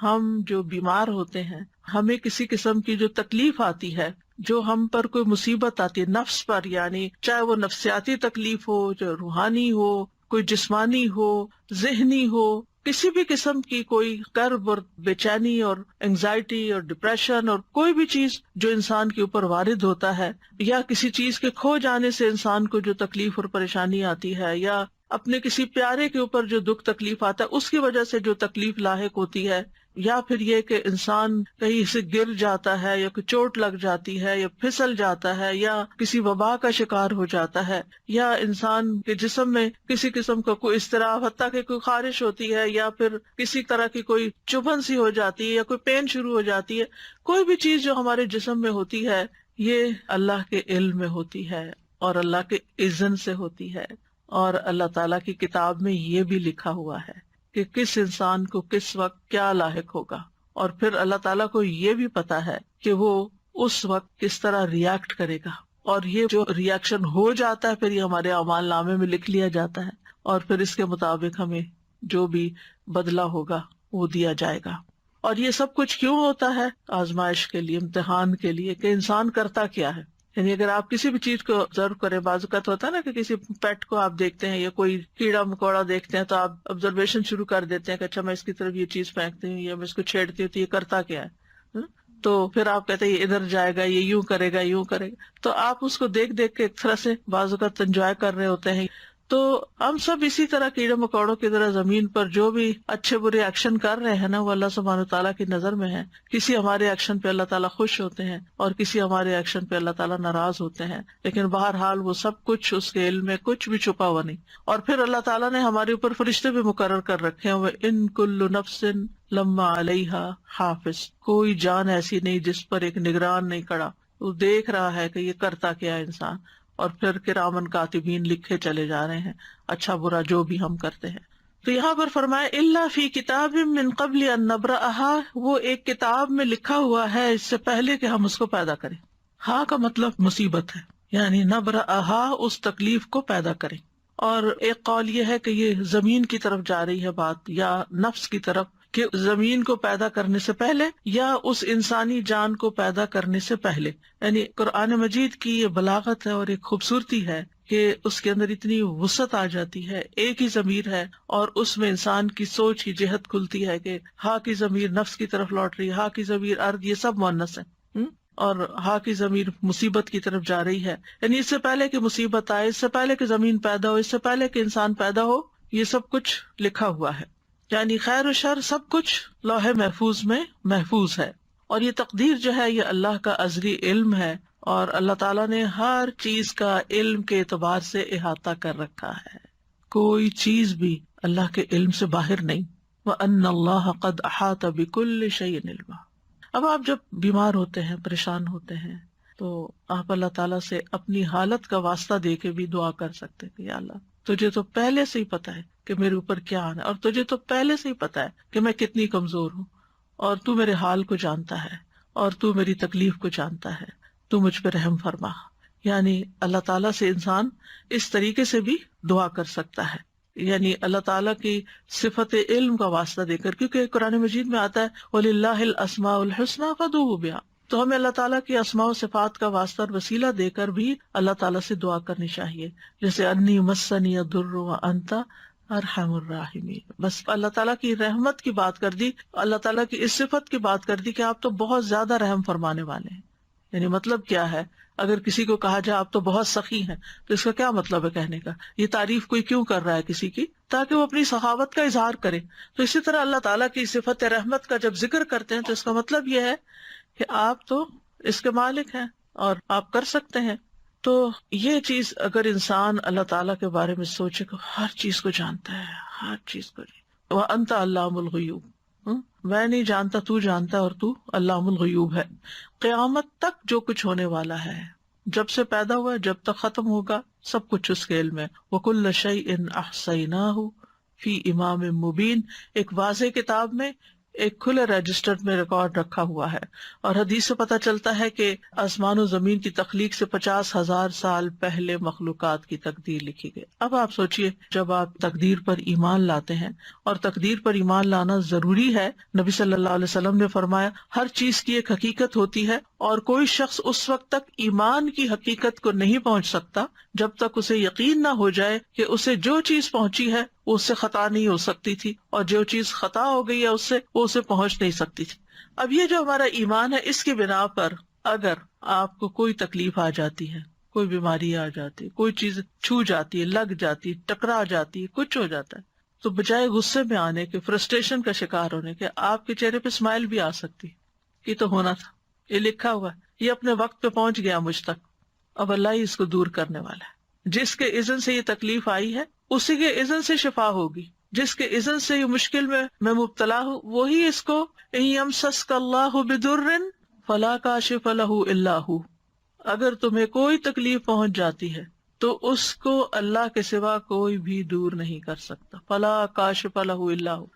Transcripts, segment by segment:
ہم جو بیمار ہوتے ہیں، ہمیں کسی قسم کی جو تکلیف آتی ہے، جو ہم پر کوئی مصیبت آتی ہے نفس پر، یعنی چاہے وہ نفسیاتی تکلیف ہو، جو روحانی ہو، کوئی جسمانی ہو، ذہنی ہو، کسی بھی قسم کی کوئی کرب اور بے چینی اور انگزائٹی اور ڈپریشن اور کوئی بھی چیز جو انسان کے اوپر وارد ہوتا ہے، یا کسی چیز کے کھو جانے سے انسان کو جو تکلیف اور پریشانی آتی ہے، یا اپنے کسی پیارے کے اوپر جو دکھ تکلیف آتا ہے اس کی وجہ سے جو تکلیف لاحق ہوتی ہے، یا پھر یہ کہ انسان کہیں سے گر جاتا ہے، یا کوئی چوٹ لگ جاتی ہے، یا پھسل جاتا ہے، یا کسی وبا کا شکار ہو جاتا ہے، یا انسان کے جسم میں کسی قسم کا کوئی اضطراب، حتیٰ کہ کوئی خارش ہوتی ہے، یا پھر کسی طرح کی کوئی چبھن سی ہو جاتی ہے، یا کوئی پین شروع ہو جاتی ہے، کوئی بھی چیز جو ہمارے جسم میں ہوتی ہے یہ اللہ کے علم میں ہوتی ہے اور اللہ کے اذن سے ہوتی ہے، اور اللہ تعالیٰ کی کتاب میں یہ بھی لکھا ہوا ہے کہ کس انسان کو کس وقت کیا لاحق ہوگا، اور پھر اللہ تعالیٰ کو یہ بھی پتا ہے کہ وہ اس وقت کس طرح ریئیکٹ کرے گا، اور یہ جو ریئیکشن ہو جاتا ہے پھر یہ ہمارے اعمال نامے میں لکھ لیا جاتا ہے، اور پھر اس کے مطابق ہمیں جو بھی بدلہ ہوگا وہ دیا جائے گا۔ اور یہ سب کچھ کیوں ہوتا ہے؟ آزمائش کے لیے، امتحان کے لیے، کہ انسان کرتا کیا ہے۔ یعنی اگر آپ کسی بھی چیز کو آبزرو کریں، بعض اوقات ہوتا ہے نا کہ کسی پیٹ کو آپ دیکھتے ہیں یا کوئی کیڑا مکوڑا دیکھتے ہیں تو آپ آبزرویشن شروع کر دیتے ہیں کہ اچھا میں اس کی طرف یہ چیز پھینکتی ہوں یا میں اس کو چھیڑتی ہوں تو یہ کرتا کیا ہے، تو پھر آپ کہتے ہیں یہ ادھر جائے گا، یہ یوں کرے گا، یوں کرے گا، تو آپ اس کو دیکھ دیکھ کے ایک طرح سے بعض اوقات انجوائے کر رہے ہوتے ہیں۔ تو ہم سب اسی طرح کیڑے مکوڑوں کی طرح زمین پر جو بھی اچھے برے ایکشن کر رہے ہیں نا وہ اللہ سبحانہ وتعالیٰ کی نظر میں ہے۔ کسی ہمارے ایکشن پہ اللہ تعالیٰ خوش ہوتے ہیں اور کسی ہمارے ایکشن پہ اللہ تعالیٰ ناراض ہوتے ہیں، لیکن بہرحال وہ سب کچھ اس کے علم میں کچھ بھی چھپا ہوا نہیں۔ اور پھر اللہ تعالیٰ نے ہمارے اوپر فرشتے بھی مقرر کر رکھے ہیں، وَإِن كُلُّ نَفْسٍ لَمَّا عَلَيْهَا حَافِظٌ، کوئی جان ایسی نہیں جس پر ایک نگران نہیں کھڑا، وہ دیکھ رہا ہے کہ یہ کرتا کیا ہے انسان، اور پھر کرامن کاتبین لکھے چلے جا رہے ہیں اچھا برا جو بھی ہم کرتے ہیں۔ تو یہاں پر فرمایا الا فی کتاب من قبل ان نبرأها، وہ ایک کتاب میں لکھا ہوا ہے اس سے پہلے کہ ہم اس کو پیدا کریں۔ ہاں کا مطلب مصیبت ہے، یعنی نبرأها اس تکلیف کو پیدا کریں۔ اور ایک قول یہ ہے کہ یہ زمین کی طرف جا رہی ہے بات، یا نفس کی طرف، کہ زمین کو پیدا کرنے سے پہلے یا اس انسانی جان کو پیدا کرنے سے پہلے۔ یعنی قرآن مجید کی یہ بلاغت ہے اور ایک خوبصورتی ہے کہ اس کے اندر اتنی وسعت آ جاتی ہے، ایک ہی ضمیر ہے اور اس میں انسان کی سوچ کی جہت کھلتی ہے کہ ہاں کی ضمیر نفس کی طرف لوٹ رہی ہے، ہاں کی ضمیر ارض، یہ سب مؤنث ہے، اور ہاں کی ضمیر مصیبت کی طرف جا رہی ہے۔ یعنی اس سے پہلے کہ مصیبت آئے، اس سے پہلے کہ زمین پیدا ہو، اس سے پہلے کہ انسان پیدا ہو، یہ سب کچھ لکھا ہوا ہے۔ یعنی خیر و شر سب کچھ لوح محفوظ میں محفوظ ہے، اور یہ تقدیر جو ہے یہ اللہ کا ازلی علم ہے، اور اللہ تعالیٰ نے ہر چیز کا علم کے اعتبار سے احاطہ کر رکھا ہے، کوئی چیز بھی اللہ کے علم سے باہر نہیں۔ وَأَنَّ اللَّهَ قَدْ أَحَاطَ بِكُلِّ شَيْءٍ عِلْمًا۔ اب آپ جب بیمار ہوتے ہیں، پریشان ہوتے ہیں، تو آپ اللہ تعالیٰ سے اپنی حالت کا واسطہ دے کے بھی دعا کر سکتے ہیں کہ یا اللہ تجھے تو پہلے سے ہی پتا ہے کہ میرے اوپر کیا آنا ہے، اور تجھے تو پہلے سے ہی پتا ہے کہ میں کتنی کمزور ہوں، اور تو میرے حال کو جانتا ہے، اور تو میری تکلیف کو جانتا ہے، تو مجھ پہ رحم فرما۔ یعنی اللہ تعالیٰ سے انسان اس طریقے سے بھی دعا کر سکتا ہے، یعنی اللہ تعالیٰ کی صفت علم کا واسطہ دے کر، کیونکہ قرآن مجید میں آتا ہے وَلِلَّهِ الْأَسْمَاءُ الْحُسْنَىٰ فَادْعُوهُ بِهَا، تو ہمیں اللہ تعالیٰ کی اسماء و صفات کا واسطہ اور وسیلہ دے کر بھی اللہ تعالیٰ سے دعا کرنی چاہیے، جیسے انی مسنی الضر وانت ارحم الراحمین۔ بس اللہ تعالیٰ کی رحمت کی بات کر دی، اللہ تعالیٰ کی اس صفت کی بات کر دی کہ آپ تو بہت زیادہ رحم فرمانے والے ہیں۔ یعنی مطلب کیا ہے؟ اگر کسی کو کہا جائے آپ تو بہت سخی ہیں، تو اس کا کیا مطلب ہے کہنے کا؟ یہ تعریف کوئی کیوں کر رہا ہے کسی کی؟ تاکہ وہ اپنی سخاوت کا اظہار کرے۔ تو اسی طرح اللہ تعالیٰ کی صفت رحمت کا جب ذکر کرتے ہیں تو اس کا مطلب یہ ہے کہ آپ تو اس کے مالک ہیں اور آپ کر سکتے ہیں۔ تو یہ چیز اگر انسان اللہ تعالیٰ کے بارے میں سوچے کہ ہر چیز کو جانتا ہے، ہر چیز کو، وَأَنْتَ عَلَّامُ الْغُیُوبِ، میں نہیں جانتا تو جانتا، اور تو علام الغیوب ہے۔ قیامت تک جو کچھ ہونے والا ہے، جب سے پیدا ہوا جب تک ختم ہوگا، سب کچھ اس کے علم ہے۔ وَكُلَّ شَيْءٍ أَحْصَيْنَاهُ فِي إِمَامٍ مُبِينٍ، ایک واضح کتاب میں ایک کھلے رجسٹر میں ریکارڈ رکھا ہوا ہے، اور حدیث سے پتہ چلتا ہے کہ آسمان و زمین کی تخلیق سے 50,000 سال پہلے مخلوقات کی تقدیر لکھی گئی۔ اب آپ سوچئے، جب آپ تقدیر پر ایمان لاتے ہیں، اور تقدیر پر ایمان لانا ضروری ہے، نبی صلی اللہ علیہ وسلم نے فرمایا ہر چیز کی ایک حقیقت ہوتی ہے، اور کوئی شخص اس وقت تک ایمان کی حقیقت کو نہیں پہنچ سکتا جب تک اسے یقین نہ ہو جائے کہ اسے جو چیز پہنچی ہے وہ اس سے خطا نہیں ہو سکتی تھی، اور جو چیز خطا ہو گئی ہے اس سے وہ اسے پہنچ نہیں سکتی تھی۔ اب یہ جو ہمارا ایمان ہے، اس کی بنا پر اگر آپ کو کوئی تکلیف آ جاتی ہے، کوئی بیماری آ جاتی ہے، کوئی چیز چھو جاتی ہے، لگ جاتی ہے، ٹکرا جاتی ہے، کچھ ہو جاتا ہے، تو بجائے غصے میں آنے کے، فرسٹریشن کا شکار ہونے کے، آپ کے چہرے پہ اسمائل بھی آ سکتی، یہ تو ہونا تھا، یہ لکھا ہوا ہے، یہ اپنے وقت پہ پہنچ گیا مجھ تک، اب اللہ ہی اس کو دور کرنے والا ہے۔ جس کے اذن سے یہ تکلیف آئی ہے اسی کے اذن سے شفا ہوگی، جس کے اذن سے یہ مشکل میں مبتلا ہوں وہی اس کو ان یمسسک اللہ بدر فلا کاشف لہ الا ہو، اگر تمہیں کوئی تکلیف پہنچ جاتی ہے تو اس کو اللہ کے سوا کوئی بھی دور نہیں کر سکتا، فلا کاشف لہ الا ہو،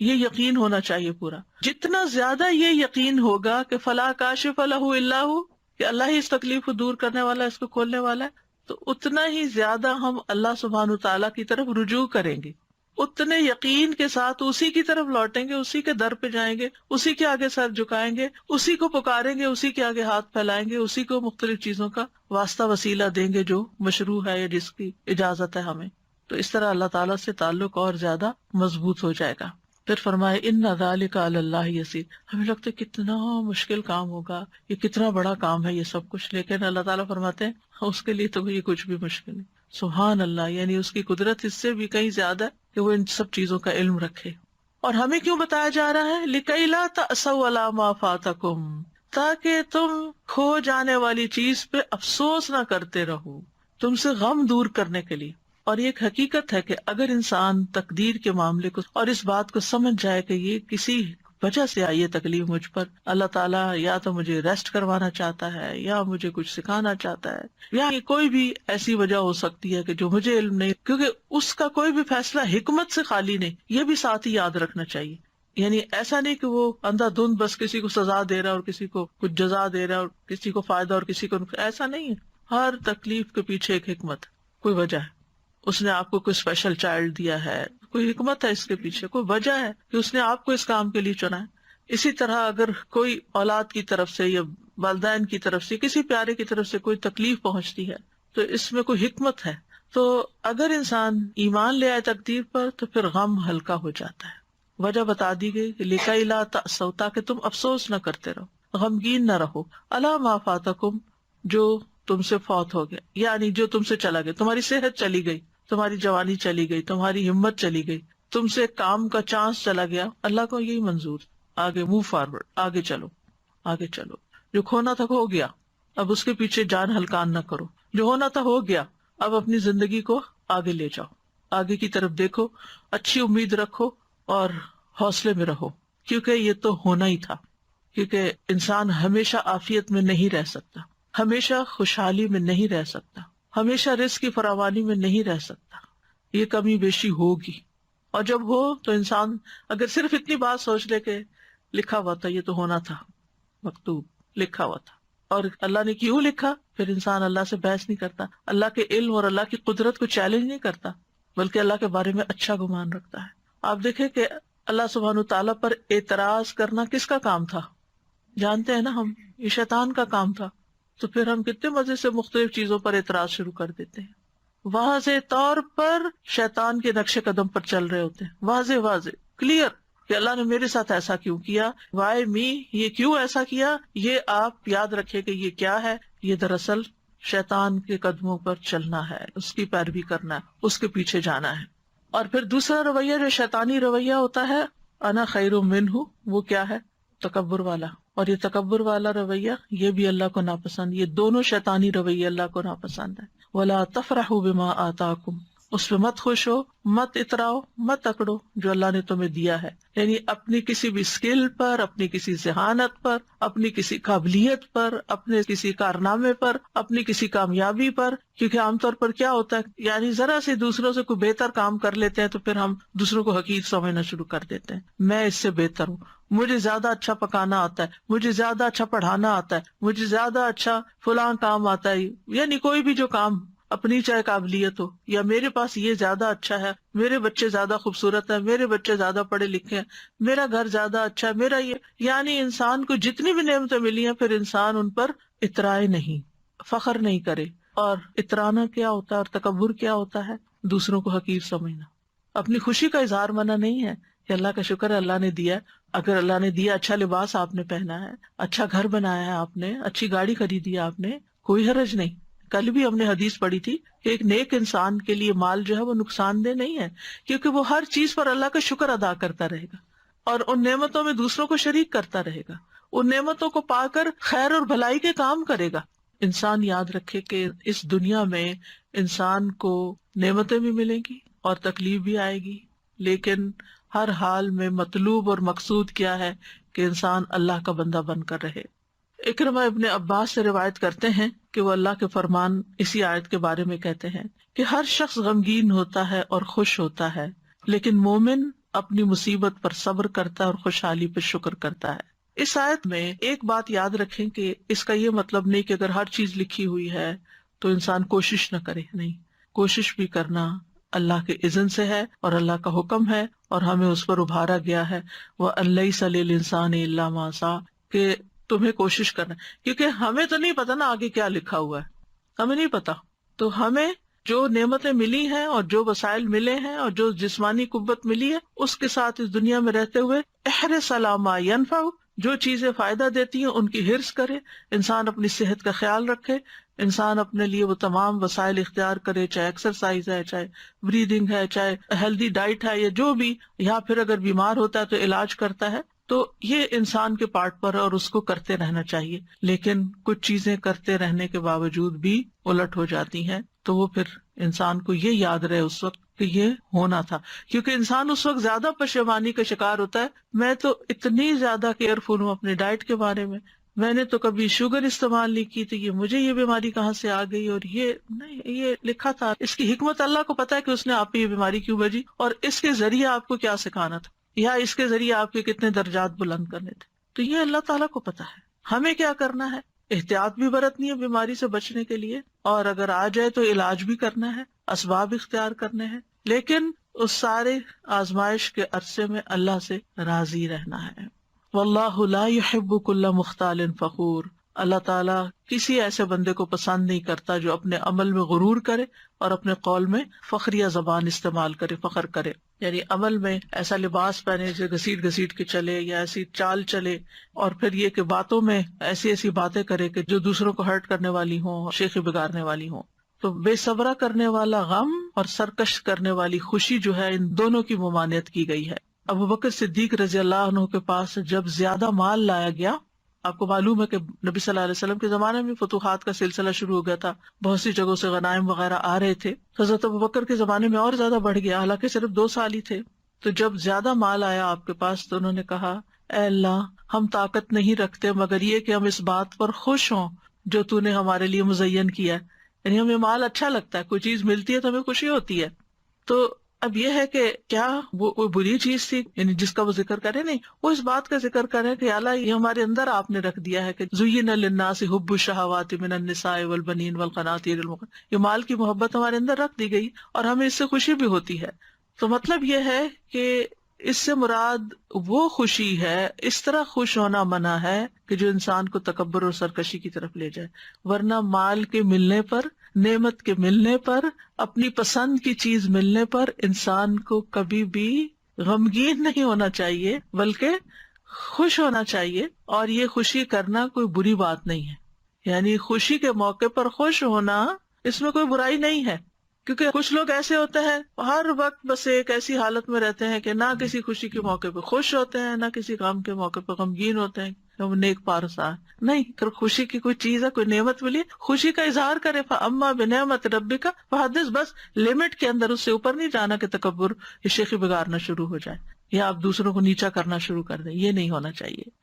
یہ یقین ہونا چاہیے پورا۔ جتنا زیادہ یہ یقین ہوگا کہ فلا کاشف لہ الا ہو، کہ اللہ ہی اس تکلیف کو دور کرنے والا ہے، اس کو کھولنے والا ہے، تو اتنا ہی زیادہ ہم اللہ سبحانہ تعالیٰ کی طرف رجوع کریں گے، اتنے یقین کے ساتھ اسی کی طرف لوٹیں گے، اسی کے در پہ جائیں گے، اسی کے آگے سر جھکائیں گے، اسی کو پکاریں گے، اسی کے آگے ہاتھ پھیلائیں گے، اسی کو مختلف چیزوں کا واسطہ وسیلہ دیں گے جو مشروع ہے یا جس کی اجازت ہے ہمیں۔ تو اس طرح اللہ تعالیٰ سے تعلق اور زیادہ مضبوط ہو جائے گا۔ پھر فرمائے ان ذالک علی اللہ یسیر، ہمیں لگتا ہے کتنا مشکل کام ہوگا، یہ کتنا بڑا کام ہے یہ سب کچھ، لیکن اللہ تعالیٰ فرماتے ہیں اس کے لیے تو یہ کچھ بھی مشکل نہیں۔ سبحان اللہ، یعنی اس کی قدرت اس سے بھی کہیں زیادہ ہے کہ وہ ان سب چیزوں کا علم رکھے۔ اور ہمیں کیوں بتایا جا رہا ہے؟ لِكَيْ لَا تَأْسَوْا عَلَىٰ مَا فَاتَكُمْ، تاکہ تم کھو جانے والی چیز پہ افسوس نہ کرتے رہو، تم سے غم دور کرنے کے لیے۔ اور یہ ایک حقیقت ہے کہ اگر انسان تقدیر کے معاملے کو اور اس بات کو سمجھ جائے کہ یہ کسی وجہ سے آئی ہے تکلیف مجھ پر، اللہ تعالیٰ یا تو مجھے ریسٹ کروانا چاہتا ہے، یا مجھے کچھ سکھانا چاہتا ہے، یا کوئی بھی ایسی وجہ ہو سکتی ہے کہ جو مجھے علم نہیں، کیونکہ اس کا کوئی بھی فیصلہ حکمت سے خالی نہیں، یہ بھی ساتھ ہی یاد رکھنا چاہیے۔ یعنی ایسا نہیں کہ وہ اندھا دھند بس کسی کو سزا دے رہا ہے اور کسی کو کچھ جزا دے رہا ہے اور کسی کو فائدہ اور کسی کو نقصان، ایسا نہیں ہے۔ ہر تکلیف کے پیچھے ایک حکمت، کوئی وجہ ہے۔ اس نے آپ کو کوئی اسپیشل چائلڈ دیا ہے، کوئی حکمت ہے اس کے پیچھے، کوئی وجہ ہے کہ اس نے آپ کو اس کام کے لیے چنا ہے۔ اسی طرح اگر کوئی اولاد کی طرف سے یا والدین کی طرف سے کسی پیارے کی طرف سے کوئی تکلیف پہنچتی ہے تو اس میں کوئی حکمت ہے۔ تو اگر انسان ایمان لے آئے تقدیر پر تو پھر غم ہلکا ہو جاتا ہے۔ وجہ بتا دی گئی کہ لِكَيْ لَا تَأْسَوْا، تاکہ تم افسوس نہ کرتے رہو، غمگین نہ رہو، عَلَىٰ مَا فَاتَكُمْ، جو تم سے فوت ہو گیا، یعنی جو تم سے چلا گیا، تمہاری صحت چلی گئی، تمہاری جوانی چلی گئی، تمہاری ہمت چلی گئی، تم سے کام کا چانس چلا گیا، اللہ کو یہی منظور، آگے موو فارورڈ، آگے چلو، آگے چلو، جو کھونا تھا ہو گیا، اب اس کے پیچھے جان ہلکان نہ کرو، جو ہونا تھا ہو گیا، اب اپنی زندگی کو آگے لے جاؤ، آگے کی طرف دیکھو، اچھی امید رکھو اور حوصلے میں رہو، کیونکہ یہ تو ہونا ہی تھا، کیونکہ انسان ہمیشہ عافیت میں نہیں رہ سکتا، ہمیشہ خوشحالی میں نہیں رہ سکتا، ہمیشہ رزق کی فراوانی میں نہیں رہ سکتا، یہ کمی بیشی ہوگی، اور جب ہو تو انسان اگر صرف اتنی بات سوچ لے کہ لکھا ہوا تھا، یہ تو ہونا تھا، مکتوب لکھا ہوا تھا، اور اللہ نے کیوں لکھا، پھر انسان اللہ سے بحث نہیں کرتا، اللہ کے علم اور اللہ کی قدرت کو چیلنج نہیں کرتا، بلکہ اللہ کے بارے میں اچھا گمان رکھتا ہے۔ آپ دیکھیں کہ اللہ سبحانہ تعالیٰ پر اعتراض کرنا کس کا کام تھا؟ جانتے ہیں نا ہم، یہ شیطان کا کام تھا، تو پھر ہم کتنے مزے سے مختلف چیزوں پر اعتراض شروع کر دیتے ہیں، واضح طور پر شیطان کے نقش قدم پر چل رہے ہوتے ہیں، واضح کلیئر کہ اللہ نے میرے ساتھ ایسا کیوں کیا، وائی می، یہ کیوں ایسا کیا، یہ آپ یاد رکھے کہ یہ کیا ہے، یہ دراصل شیطان کے قدموں پر چلنا ہے، اس کی پیروی کرنا ہے، اس کے پیچھے جانا ہے۔ اور پھر دوسرا رویہ جو شیطانی رویہ ہوتا ہے، انا خیر منہ، وہ کیا ہے؟ تکبر والا، اور یہ تکبر والا رویہ یہ بھی اللہ کو ناپسند، یہ دونوں شیطانی رویے اللہ کو ناپسند ہے۔ وَلَا تَفْرَحُوا بِمَا آتَاكُمْ، اس پہ مت خوش ہو، مت اتراؤ، مت اکڑو جو اللہ نے تمہیں دیا ہے. یعنی اپنی کسی بھی اسکل پر، اپنی کسی ذہانت پر، اپنی کسی قابلیت پر، اپنے کسی کارنامے پر، اپنی کسی کامیابی پر. کیونکہ عام طور پر کیا ہوتا ہے، یعنی ذرا سے دوسروں سے کوئی بہتر کام کر لیتے ہیں تو پھر ہم دوسروں کو حقیر سمجھنا شروع کر دیتے ہیں. میں اس سے بہتر ہوں، مجھے زیادہ اچھا پکانا آتا ہے، مجھے زیادہ اچھا پڑھانا آتا ہے، مجھے زیادہ اچھا فلاں کام آتا ہے. یعنی کوئی بھی جو کام اپنی چاہے قابلیت ہو، یا میرے پاس یہ زیادہ اچھا ہے، میرے بچے زیادہ خوبصورت ہیں، میرے بچے زیادہ پڑھے لکھے ہیں، میرا گھر زیادہ اچھا ہے، میرا یہ. یعنی انسان کو جتنی بھی نعمتیں ملی ہیں، پھر انسان ان پر اترائے نہیں، فخر نہیں کرے. اور اترانا کیا ہوتا ہے اور تکبر کیا ہوتا ہے؟ دوسروں کو حقیر سمجھنا. اپنی خوشی کا اظہار منع نہیں ہے کہ اللہ کا شکر ہے اللہ نے دیا. اگر اللہ نے دیا، اچھا لباس آپ نے پہنا ہے، اچھا گھر بنایا ہے آپ نے، اچھی گاڑی خریدی ہے آپ نے، کوئی حرج نہیں. کل بھی ہم نے حدیث پڑھی تھی کہ ایک نیک انسان کے لیے مال جو ہے وہ نقصان دہ نہیں ہے، کیونکہ وہ ہر چیز پر اللہ کا شکر ادا کرتا رہے گا اور ان نعمتوں میں دوسروں کو شریک کرتا رہے گا، ان نعمتوں کو پا کر خیر اور بھلائی کے کام کرے گا. انسان یاد رکھے کہ اس دنیا میں انسان کو نعمتیں بھی ملیں گی اور تکلیف بھی آئے گی، لیکن ہر حال میں مطلوب اور مقصود کیا ہے کہ انسان اللہ کا بندہ بن کر رہے. اکرمہ ابن عباس سے روایت کرتے ہیں کہ وہ اللہ کے فرمان اسی آیت کے بارے میں کہتے ہیں کہ ہر شخص غمگین ہوتا ہے اور خوش ہوتا ہے، لیکن مومن اپنی مصیبت پر صبر کرتا ہے اور خوشحالی پر شکر کرتا ہے. اس آیت میں ایک بات یاد رکھیں کہ اس کا یہ مطلب نہیں کہ اگر ہر چیز لکھی ہوئی ہے تو انسان کوشش نہ کرے. نہیں، کوشش بھی کرنا اللہ کے اذن سے ہے اور اللہ کا حکم ہے اور ہمیں اس پر ابھارا گیا ہے. وَأَن لَيْسَ لِلْإِنسَانِ إِلَّا مَا سَعَىٰ، کہ تمہیں کوشش کرنا ہے، کیونکہ ہمیں تو نہیں پتا نا آگے کیا لکھا ہوا ہے، ہمیں نہیں پتا. تو ہمیں جو نعمتیں ملی ہیں اور جو وسائل ملے ہیں اور جو جسمانی قوت ملی ہے، اس کے ساتھ اس دنیا میں رہتے ہوئے احرص علی ما ینفع، جو چیزیں فائدہ دیتی ہیں ان کی حرص کرے. انسان اپنی صحت کا خیال رکھے، انسان اپنے لیے وہ تمام وسائل اختیار کرے، چاہے ایکسرسائز ہے، چاہے بریدنگ ہے، چاہے ہیلدی ڈائٹ ہے، یا جو بھی، یا پھر اگر بیمار ہوتا ہے تو علاج کرتا ہے. تو یہ انسان کے پارٹ پر ہے اور اس کو کرتے رہنا چاہیے. لیکن کچھ چیزیں کرتے رہنے کے باوجود بھی الٹ ہو جاتی ہیں، تو وہ پھر انسان کو یہ یاد رہے اس وقت کہ یہ ہونا تھا. کیونکہ انسان اس وقت زیادہ پشیمانی کا شکار ہوتا ہے، میں تو اتنی زیادہ کیئرفل ہوں اپنے ڈائٹ کے بارے میں نے تو کبھی شوگر استعمال نہیں کی تھی، یہ مجھے یہ بیماری کہاں سے آ گئی، اور یہ نہیں، یہ لکھا تھا. اس کی حکمت اللہ کو پتا ہے کہ اس نے آپ کو یہ بیماری کیوں بھیجی اور اس کے ذریعے آپ کو کیا سکھانا تھا، یا اس کے ذریعے آپ کے کتنے درجات بلند کرنے تھے. تو یہ اللہ تعالیٰ کو پتا ہے. ہمیں کیا کرنا ہے؟ احتیاط بھی برتنی ہے بیماری سے بچنے کے لیے، اور اگر آ جائے تو علاج بھی کرنا ہے، اسباب اختیار کرنے ہیں، لیکن اس سارے آزمائش کے عرصے میں اللہ سے راضی رہنا ہے. واللہ لا يحب كل مختال فخور، اللہ تعالیٰ کسی ایسے بندے کو پسند نہیں کرتا جو اپنے عمل میں غرور کرے اور اپنے قول میں فخریہ زبان استعمال کرے، فخر کرے. یعنی عمل میں ایسا لباس پہنے جو گھسیٹ گھسیٹ کے چلے، یا ایسی چال چلے، اور پھر یہ کہ باتوں میں ایسی ایسی باتیں کرے کہ جو دوسروں کو ہرٹ کرنے والی ہوں، شیخی بگاڑنے والی ہوں. تو بے صبرا کرنے والا غم اور سرکش کرنے والی خوشی جو ہے، ان دونوں کی ممانعت کی گئی ہے. ابو بکر صدیق رضی اللہ عنہ کے پاس جب زیادہ مال لایا گیا، آپ کو معلوم ہے کہ نبی صلی اللہ علیہ وسلم کے زمانے میں فتوحات کا سلسلہ شروع ہو گیا تھا، بہت سی جگہوں سے غنائم وغیرہ آ رہے تھے. حضرت ابو بکر کے زمانے میں اور زیادہ بڑھ گیا، حالانکہ صرف 2 سال ہی تھے. تو جب زیادہ مال آیا آپ کے پاس تو انہوں نے کہا، اے اللہ، ہم طاقت نہیں رکھتے مگر یہ کہ ہم اس بات پر خوش ہوں جو تو نے ہمارے لیے مزین کیا ہے. یعنی ہمیں مال اچھا لگتا ہے، کوئی چیز ملتی ہے تو ہمیں خوشی ہوتی ہے. تو اب یہ ہے کہ کیا وہ کوئی بری چیز تھی یعنی جس کا وہ ذکر کرے؟ نہیں، وہ اس بات کا ذکر کرے کہ اللہ یہ ہمارے اندر آپ نے رکھ دیا ہے کہ زین للناس حب الشہوات من النساء والبنین والقناطیر المقنطرة، یہ مال کی محبت ہمارے اندر رکھ دی گئی اور ہمیں اس سے خوشی بھی ہوتی ہے. تو مطلب یہ ہے کہ اس سے مراد وہ خوشی ہے، اس طرح خوش ہونا منع ہے کہ جو انسان کو تکبر اور سرکشی کی طرف لے جائے. ورنہ مال کے ملنے پر، نعمت کے ملنے پر، اپنی پسند کی چیز ملنے پر انسان کو کبھی بھی غمگین نہیں ہونا چاہیے بلکہ خوش ہونا چاہیے. اور یہ خوشی کرنا کوئی بری بات نہیں ہے، یعنی خوشی کے موقع پر خوش ہونا اس میں کوئی برائی نہیں ہے. کیونکہ کچھ لوگ ایسے ہوتے ہیں ہر وقت بس ایک ایسی حالت میں رہتے ہیں کہ نہ کسی خوشی کے موقع پہ خوش ہوتے ہیں، نہ کسی غم کے موقع پہ غمگین ہوتے ہیں. وہ نیک پارسا نہیں، اگر خوشی کی کوئی چیز ہے، کوئی نعمت ملی، خوشی کا اظہار کرے، فَأَمَّا بِنِعْمَةِ رَبِّكَ فَحَدِّثْ، بس لمٹ کے اندر، اس سے اوپر نہیں جانا کہ تکبر یا شیخی بگاڑنا شروع ہو جائے یا آپ دوسروں کو نیچا کرنا شروع کر دیں، یہ نہیں ہونا چاہیے.